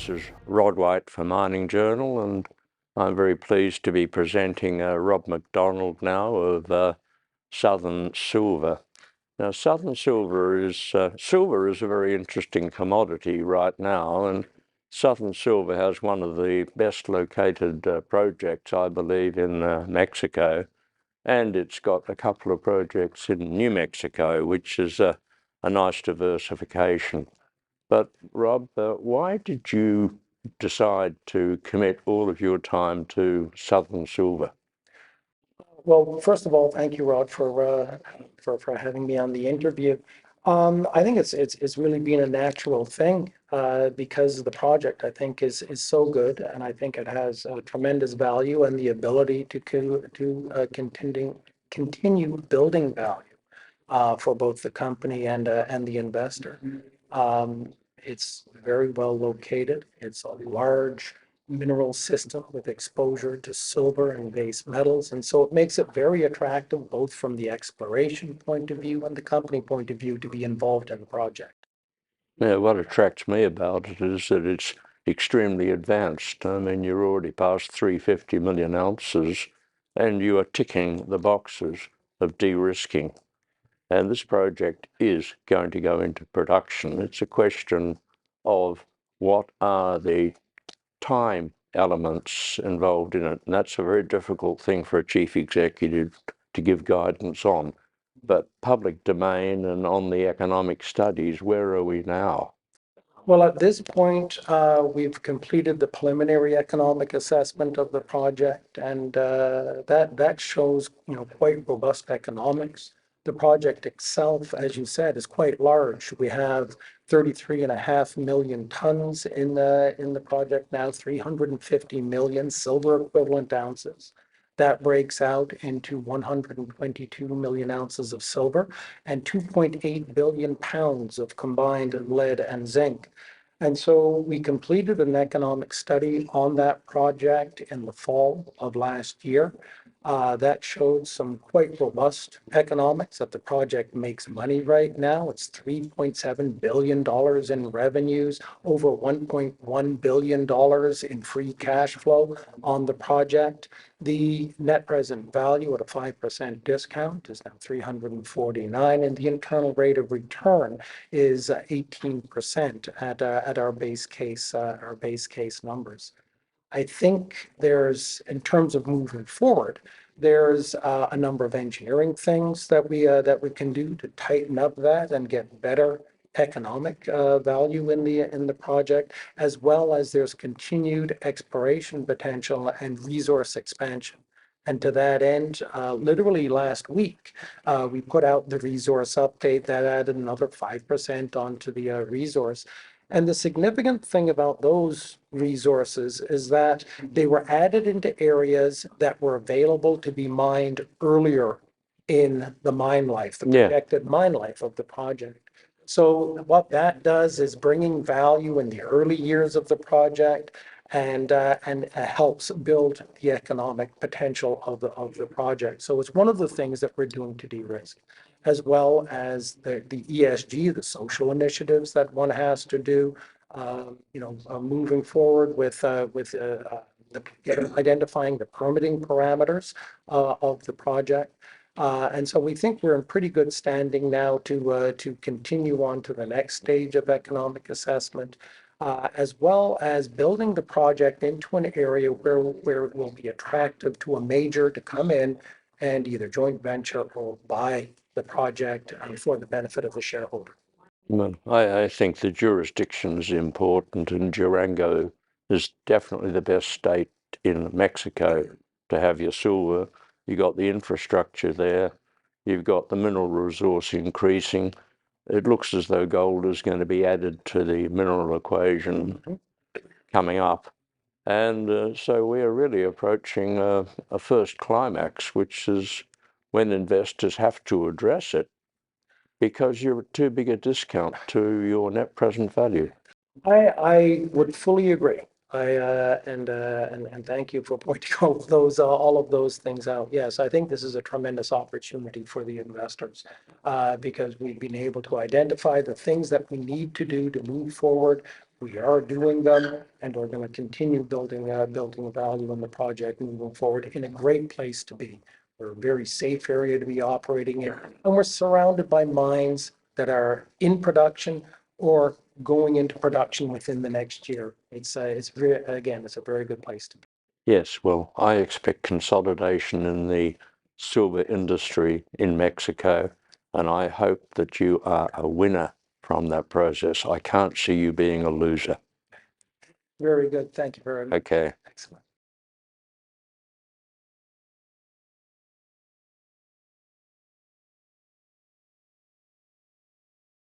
This is Rod White for Mining Journal, and I'm very pleased to be presenting Rob MacDonald now of Southern Silver. Now, Southern Silver is a very interesting commodity right now, and Southern Silver has one of the best located projects, I believe, in Mexico, and it's got a couple of projects in New Mexico, which is a nice diversification. But Rob, why did you decide to commit all of your time to Southern Silver? Well, first of all, thank you, Rod, for having me on the interview. I think it's really been a natural thing because the project I think is so good, and I think it has tremendous value and the ability to continue building value for both the company and the investor. It's very well located. It's a large mineral system with exposure to silver and base metals. And so it makes it very attractive, both from the exploration point of view and the company point of view, to be involved in the project. Yeah, what attracts me about it is that it's extremely advanced. I mean, you're already past 350 million ounces, and you are ticking the boxes of de-risking. And this project is going to go into production. It's a question of what are the time elements involved in it, and that's a very difficult thing for a chief executive to give guidance on. But public domain and on the economic studies, where are we now? Well, at this point, we've completed the preliminary economic assessment of the project, and that shows, quite robust economics. The project itself, as you said, is quite large. We have 33.5 million tons in the project now, 350 million silver equivalent ounces. That breaks out into 122 million ounces of silver and 2.8 billion pounds of combined lead and zinc. And so we completed an economic study on that project in the fall of last year. That showed some quite robust economics, that the project makes money right now. It's $3.7 billion in revenues, over $1.1 billion in free cash flow on the project. The net present value at a 5% discount is now 349, and the internal rate of return is 18% at our base case numbers. I think in terms of moving forward, there's a number of engineering things that we can do to tighten up that and get better economic value in the project, as well as there's continued exploration potential and resource expansion. And to that end, literally last week, we put out the resource update that added another 5% onto the resource. And the significant thing about those resources is that they were added into areas that were available to be mined earlier in the mine life, the projected mine life of the project. So what that does is bringing value in the early years of the project and helps build the economic potential of the project. So it's one of the things that we're doing to de-risk, as well as the ESG, the social initiatives that one has to do, moving forward with identifying the permitting parameters of the project. And so we think we're in pretty good standing now to continue on to the next stage of economic assessment, as well as building the project into an area where it will be attractive to a major to come in and either joint venture or buy the project for the benefit of the shareholder. Well, I think the jurisdiction is important, and Durango is definitely the best state in Mexico to have your silver. You've got the infrastructure there. You've got the mineral resource increasing. It looks as though gold is going to be added to the mineral equation coming up. And so we are really approaching a first climax, which is when investors have to address it because you're at too big a discount to your net present value. I would fully agree. And thank you for pointing out all of those things out. Yes, I think this is a tremendous opportunity for the investors because we've been able to identify the things that we need to do to move forward We are doing them, and we're going to continue building value in the project moving forward in a great place to be. We're a very safe area to be operating in, and we're surrounded by mines that are in production or going into production within the next year. It's very, again, it's a very good place to be. Yes, well, I expect consolidation in the silver industry in Mexico, and I hope that you are a winner from that process. I can't see you being a loser. Very good. Thank you very much. Okay. Excellent.